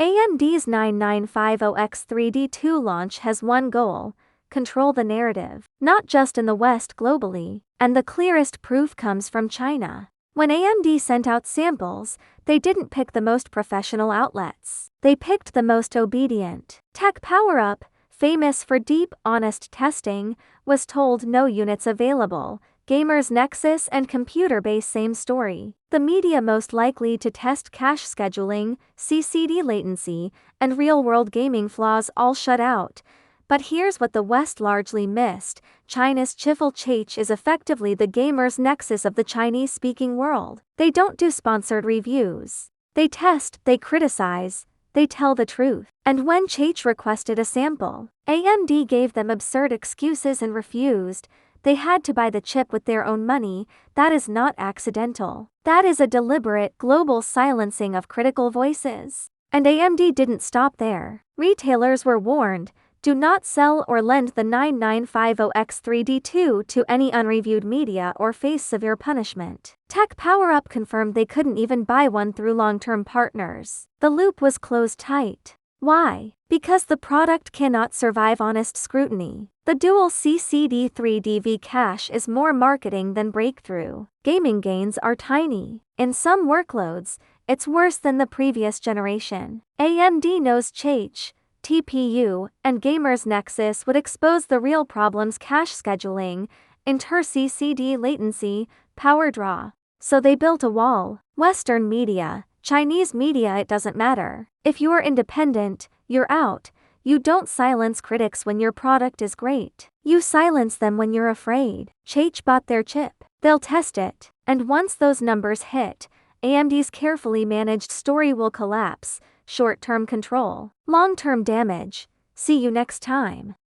AMD's 9950X3D2 launch has one goal: control the narrative, not just in the West, globally, and the clearest proof comes from China. When AMD sent out samples, they didn't pick the most professional outlets. They picked the most obedient. Tech PowerUp, famous for deep, honest testing, was told no units available. Gamers Nexus and Computer Base, same story. The media most likely to test cache scheduling, CCD latency, and real-world gaming flaws all shut out. But here's what the West largely missed: China's CHH is effectively the Gamers Nexus of the Chinese-speaking world. They don't do sponsored reviews. They test, they criticize, they tell the truth. And when CHH requested a sample, AMD gave them absurd excuses and refused. They had to buy the chip with their own money. That is not accidental. That is a deliberate, global silencing of critical voices. And AMD didn't stop there. Retailers were warned: do not sell or lend the 9950X3D2 to any unreviewed media or face severe punishment. Tech PowerUp confirmed they couldn't even buy one through long-term partners. The loop was closed tight. Why? Because the product cannot survive honest scrutiny. The dual CCD3DV cache is more marketing than breakthrough. Gaming gains are tiny. In some workloads, it's worse than the previous generation. AMD knows CHH, TPU, and Gamers Nexus would expose the real problems: cache scheduling, inter-CCD latency, power draw. So they built a wall. Western media, Chinese media, it doesn't matter. If you're independent, you're out. You don't silence critics when your product is great. You silence them when you're afraid. CHH bought their chip. They'll test it. And once those numbers hit, AMD's carefully managed story will collapse. Short-term control, long-term damage. See you next time.